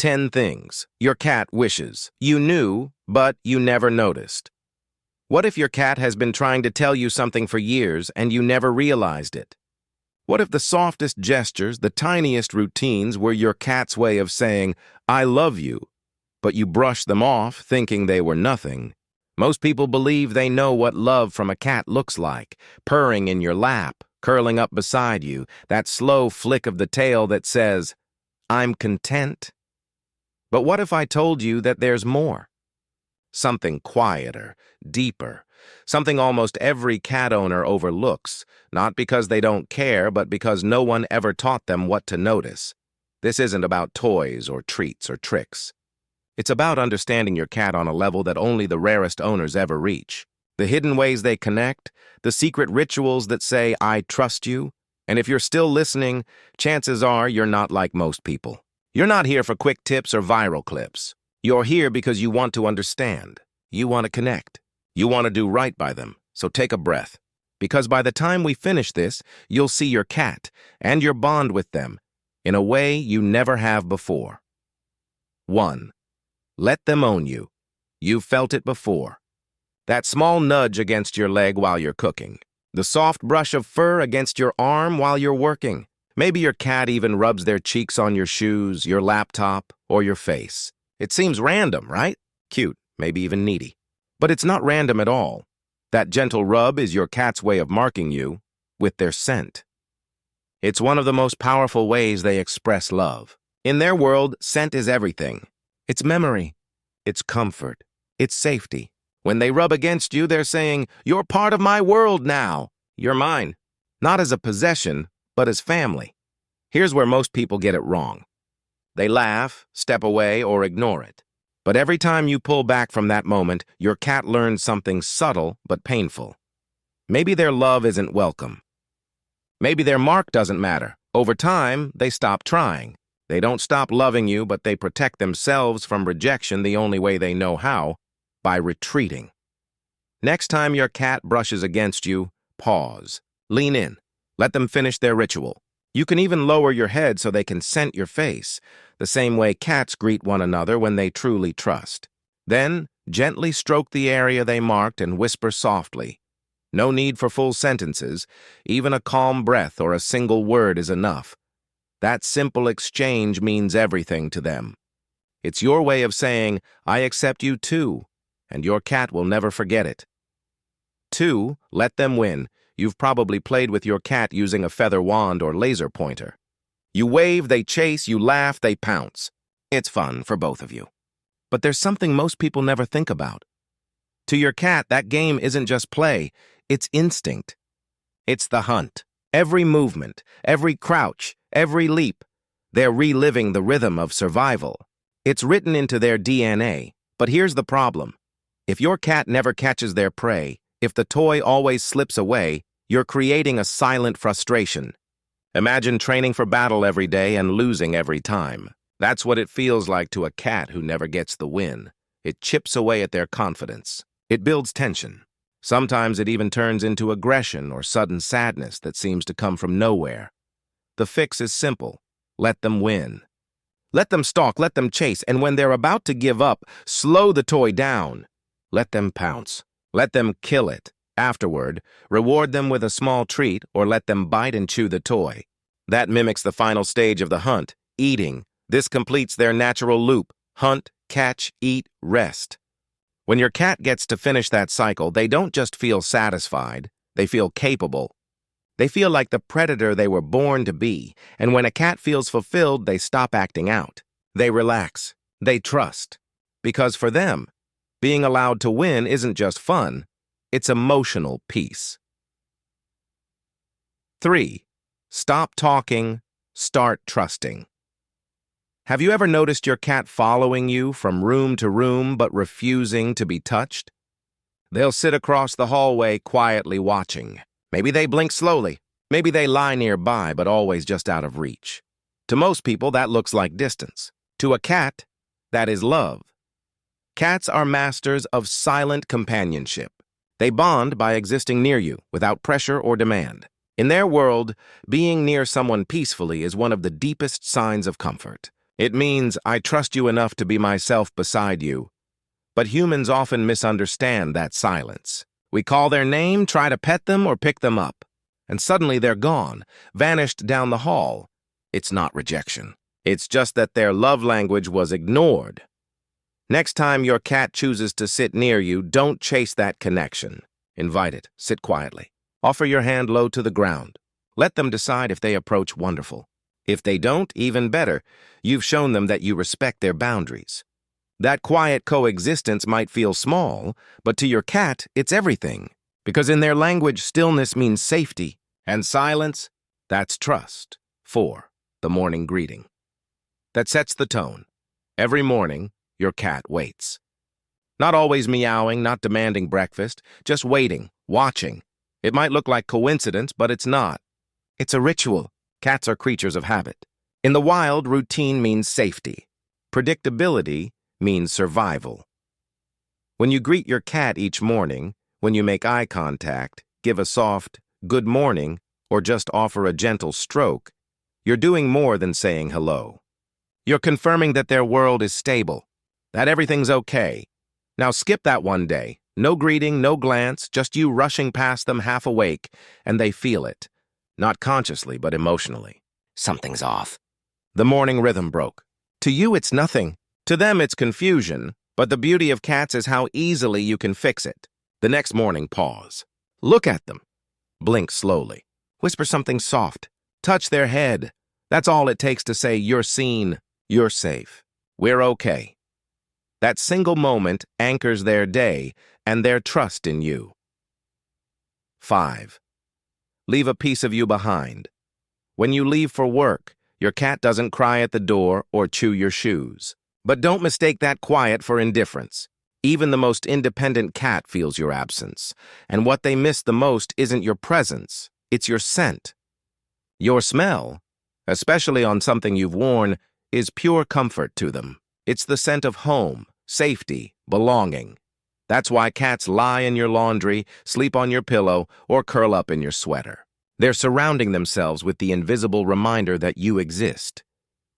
10 things your cat wishes you knew, but you never noticed. What if your cat has been trying to tell you something for years and you never realized it? What if the softest gestures, the tiniest routines were your cat's way of saying, "I love you," but you brushed them off thinking they were nothing? Most people believe they know what love from a cat looks like, purring in your lap, curling up beside you, that slow flick of the tail that says, "I'm content." But what if I told you that there's more? Something quieter, deeper, something almost every cat owner overlooks, not because they don't care, but because no one ever taught them what to notice. This isn't about toys or treats or tricks. It's about understanding your cat on a level that only the rarest owners ever reach. The hidden ways they connect, the secret rituals that say, "I trust you," and if you're still listening, chances are you're not like most people. You're not here for quick tips or viral clips. You're here because you want to understand. You want to connect. You want to do right by them. So take a breath. Because by the time we finish this, you'll see your cat and your bond with them in a way you never have before. 1. Let them own you. You've felt it before. That small nudge against your leg while you're cooking. The soft brush of fur against your arm while you're working. Maybe your cat even rubs their cheeks on your shoes, your laptop, or your face. It seems random, right? Cute, maybe even needy. But it's not random at all. That gentle rub is your cat's way of marking you with their scent. It's one of the most powerful ways they express love. In their world, scent is everything. It's memory. It's comfort. It's safety. When they rub against you, they're saying, "You're part of my world now. You're mine." Not as a possession, but as family. Here's where most people get it wrong. They laugh, step away, or ignore it. But every time you pull back from that moment, your cat learns something subtle but painful. Maybe their love isn't welcome. Maybe their mark doesn't matter. Over time, they stop trying. They don't stop loving you, but they protect themselves from rejection the only way they know how, by retreating. Next time your cat brushes against you, pause. Lean in. Let them finish their ritual. You can even lower your head so they can scent your face, the same way cats greet one another when they truly trust. Then, gently stroke the area they marked and whisper softly. No need for full sentences. Even a calm breath or a single word is enough. That simple exchange means everything to them. It's your way of saying, "I accept you too," and your cat will never forget it. 2. Let them win. You've probably played with your cat using a feather wand or laser pointer. You wave, they chase, you laugh, they pounce. It's fun for both of you. But there's something most people never think about. To your cat, that game isn't just play, it's instinct. It's the hunt. Every movement, every crouch, every leap, they're reliving the rhythm of survival. It's written into their DNA. But here's the problem. If your cat never catches their prey, if the toy always slips away, you're creating a silent frustration. Imagine training for battle every day and losing every time. That's what it feels like to a cat who never gets the win. It chips away at their confidence. It builds tension. Sometimes it even turns into aggression or sudden sadness that seems to come from nowhere. The fix is simple. Let them win. Let them stalk, let them chase, and when they're about to give up, slow the toy down. Let them pounce. Let them kill it. Afterward, reward them with a small treat or let them bite and chew the toy. That mimics the final stage of the hunt, eating. This completes their natural loop: hunt, catch, eat, rest. When your cat gets to finish that cycle, they don't just feel satisfied, they feel capable. They feel like the predator they were born to be, and when a cat feels fulfilled, they stop acting out. They relax. They trust. Because for them, being allowed to win isn't just fun, it's emotional peace. 3. Stop talking, start trusting. Have you ever noticed your cat following you from room to room but refusing to be touched? They'll sit across the hallway quietly watching. Maybe they blink slowly. Maybe they lie nearby but always just out of reach. To most people, that looks like distance. To a cat, that is love. Cats are masters of silent companionship. They bond by existing near you without pressure or demand. In their world, being near someone peacefully is one of the deepest signs of comfort. It means I trust you enough to be myself beside you. But humans often misunderstand that silence. We call their name, try to pet them, or pick them up. And suddenly they're gone, vanished down the hall. It's not rejection. It's just that their love language was ignored. Next time your cat chooses to sit near you, don't chase that connection. Invite it. Sit quietly. Offer your hand low to the ground. Let them decide if they approach wonderful. If they don't, even better. You've shown them that you respect their boundaries. That quiet coexistence might feel small, but to your cat, it's everything. Because in their language, stillness means safety, and silence, that's trust. 4. The morning greeting. That sets the tone. Every morning, your cat waits. Not always meowing, not demanding breakfast, just waiting, watching. It might look like coincidence, but it's not. It's a ritual. Cats are creatures of habit. In the wild, routine means safety. Predictability means survival. When you greet your cat each morning, when you make eye contact, give a soft, good morning, or just offer a gentle stroke, you're doing more than saying hello. You're confirming that their world is stable, that everything's okay. Now skip that one day. No greeting, no glance, just you rushing past them half awake, and they feel it. Not consciously, but emotionally. Something's off. The morning rhythm broke. To you, it's nothing. To them, it's confusion. But the beauty of cats is how easily you can fix it. The next morning, pause. Look at them. Blink slowly. Whisper something soft. Touch their head. That's all it takes to say you're seen, you're safe, we're okay. That single moment anchors their day and their trust in you. 5. Leave a piece of you behind. When you leave for work, your cat doesn't cry at the door or chew your shoes. But don't mistake that quiet for indifference. Even the most independent cat feels your absence. And what they miss the most isn't your presence, it's your scent. Your smell, especially on something you've worn, is pure comfort to them. It's the scent of home, safety, belonging. That's why cats lie in your laundry, sleep on your pillow, or curl up in your sweater. They're surrounding themselves with the invisible reminder that you exist.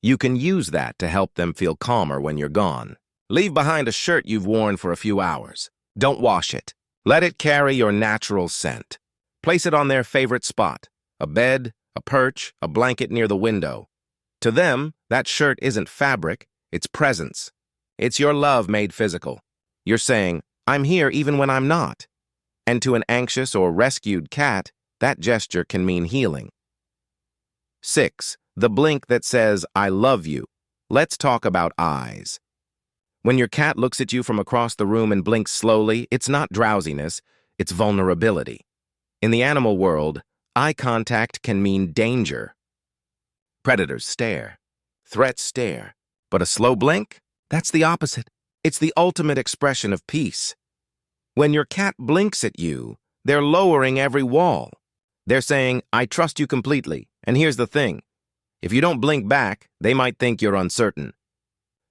You can use that to help them feel calmer when you're gone. Leave behind a shirt you've worn for a few hours. Don't wash it. Let it carry your natural scent. Place it on their favorite spot, a bed, a perch, a blanket near the window. To them, that shirt isn't fabric, it's presence. It's your love made physical. You're saying, I'm here even when I'm not. And to an anxious or rescued cat, that gesture can mean healing. 6. The blink that says, I love you. Let's talk about eyes. When your cat looks at you from across the room and blinks slowly, it's not drowsiness, it's vulnerability. In the animal world, eye contact can mean danger. Predators stare. Threats stare. But a slow blink? That's the opposite. It's the ultimate expression of peace. When your cat blinks at you, they're lowering every wall. They're saying, I trust you completely, and here's the thing. If you don't blink back, they might think you're uncertain.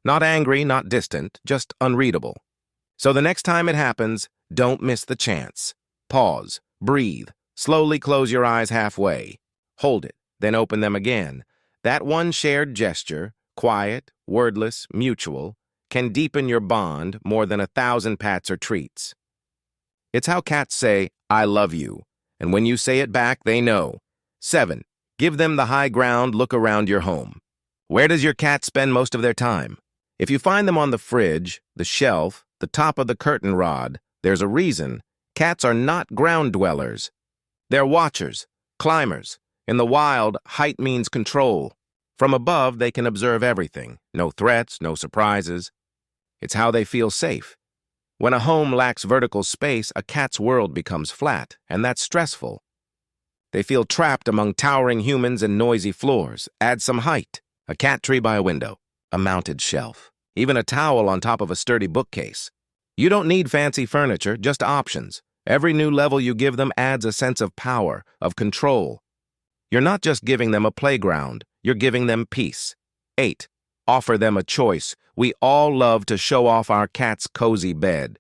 Not angry, not distant, just unreadable. So the next time it happens, don't miss the chance. Pause, breathe, slowly close your eyes halfway. Hold it, then open them again. That one shared gesture, quiet, wordless, mutual, can deepen your bond more than 1,000 pats or treats. It's how cats say, I love you, and when you say it back, they know. 7. Give them the high ground, look around your home. Where does your cat spend most of their time? If you find them on the fridge, the shelf, the top of the curtain rod, there's a reason. Cats are not ground dwellers. They're watchers, climbers. In the wild, height means control. From above, they can observe everything. No threats, no surprises. It's how they feel safe. When a home lacks vertical space, a cat's world becomes flat, and that's stressful. They feel trapped among towering humans and noisy floors. Add some height. A cat tree by a window, a mounted shelf, even a towel on top of a sturdy bookcase. You don't need fancy furniture, just options. Every new level you give them adds a sense of power, of control. You're not just giving them a playground, you're giving them peace. 8. Offer them a choice. We all love to show off our cat's cozy bed.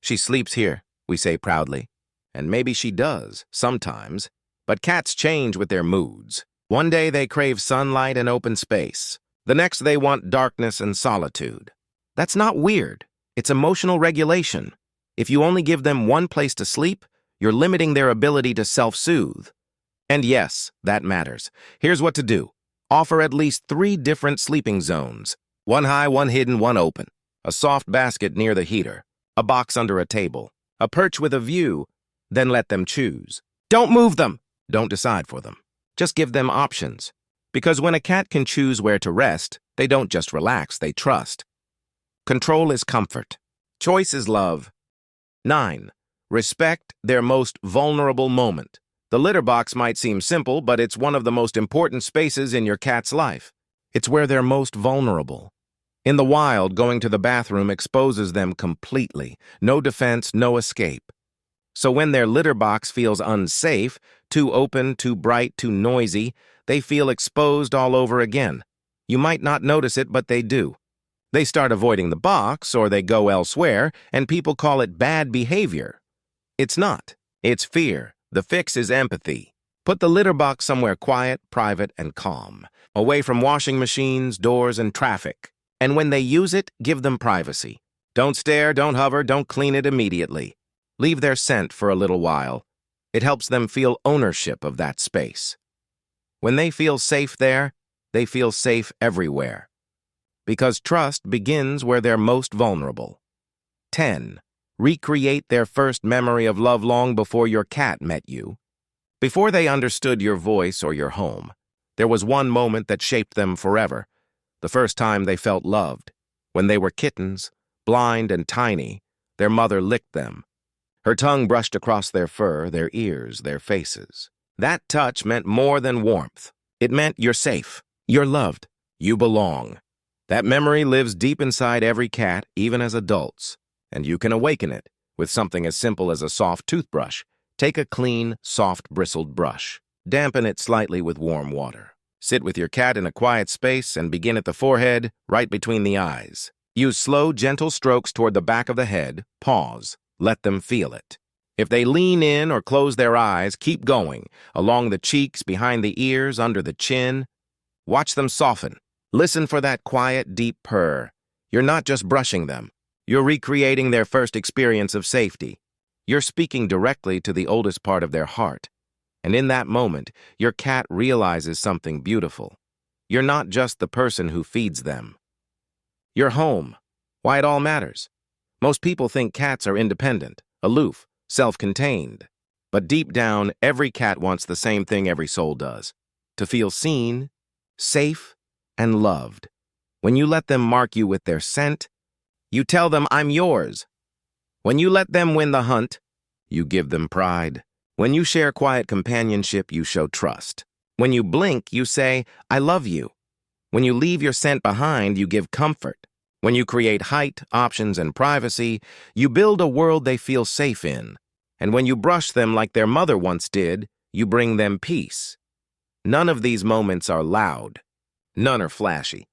She sleeps here, we say proudly. And maybe she does, sometimes. But cats change with their moods. One day they crave sunlight and open space. The next, they want darkness and solitude. That's not weird. It's emotional regulation. If you only give them one place to sleep, you're limiting their ability to self-soothe. And yes, that matters. Here's what to do. Offer at least 3 different sleeping zones. One high, one hidden, one open. A soft basket near the heater. A box under a table. A perch with a view. Then let them choose. Don't move them! Don't decide for them. Just give them options. Because when a cat can choose where to rest, they don't just relax, they trust. Control is comfort. Choice is love. 9. Respect their most vulnerable moment. The litter box might seem simple, but it's one of the most important spaces in your cat's life. It's where they're most vulnerable. In the wild, going to the bathroom exposes them completely. No defense, no escape. So when their litter box feels unsafe, too open, too bright, too noisy, they feel exposed all over again. You might not notice it, but they do. They start avoiding the box, or they go elsewhere, and people call it bad behavior. It's not. It's fear. The fix is empathy. Put the litter box somewhere quiet, private, and calm, away from washing machines, doors, and traffic. And when they use it, give them privacy. Don't stare, don't hover, don't clean it immediately. Leave their scent for a little while. It helps them feel ownership of that space. When they feel safe there, they feel safe everywhere. Because trust begins where they're most vulnerable. 10. Recreate their first memory of love long before your cat met you. Before they understood your voice or your home, there was one moment that shaped them forever. The first time they felt loved. When they were kittens, blind and tiny, their mother licked them. Her tongue brushed across their fur, their ears, their faces. That touch meant more than warmth. It meant you're safe, you're loved, you belong. That memory lives deep inside every cat, even as adults. And you can awaken it with something as simple as a soft toothbrush. Take a clean, soft, bristled brush. Dampen it slightly with warm water. Sit with your cat in a quiet space and begin at the forehead, right between the eyes. Use slow, gentle strokes toward the back of the head. Pause. Let them feel it. If they lean in or close their eyes, keep going, along the cheeks, behind the ears, under the chin. Watch them soften. Listen for that quiet, deep purr. You're not just brushing them. You're recreating their first experience of safety. You're speaking directly to the oldest part of their heart. And in that moment, your cat realizes something beautiful. You're not just the person who feeds them. You're home. Why it all matters. Most people think cats are independent, aloof, self-contained. But deep down, every cat wants the same thing every soul does. To feel seen, safe, and loved. When you let them mark you with their scent, you tell them, I'm yours. When you let them win the hunt, you give them pride. When you share quiet companionship, you show trust. When you blink, you say, I love you. When you leave your scent behind, you give comfort. When you create height, options, and privacy, you build a world they feel safe in. And when you brush them like their mother once did, you bring them peace. None of these moments are loud. None are flashy.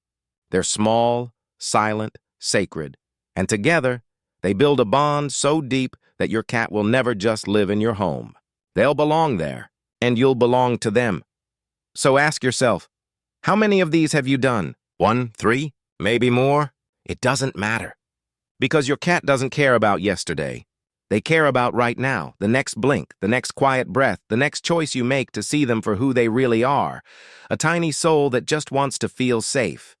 They're small, silent, sacred. And together, they build a bond so deep that your cat will never just live in your home. They'll belong there, and you'll belong to them. So ask yourself, how many of these have you done? 1, 3, maybe more? It doesn't matter. Because your cat doesn't care about yesterday. They care about right now, the next blink, the next quiet breath, the next choice you make to see them for who they really are. A tiny soul that just wants to feel safe.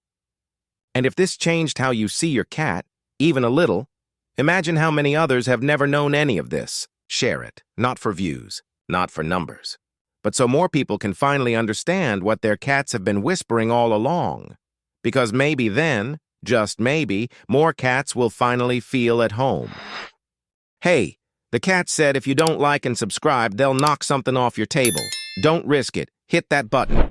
And if this changed how you see your cat, even a little, imagine how many others have never known any of this. Share it, not for views, not for numbers, but so more people can finally understand what their cats have been whispering all along. Because maybe then, just maybe, more cats will finally feel at home. Hey, the cat said if you don't like and subscribe, they'll knock something off your table. Don't risk it. Hit that button.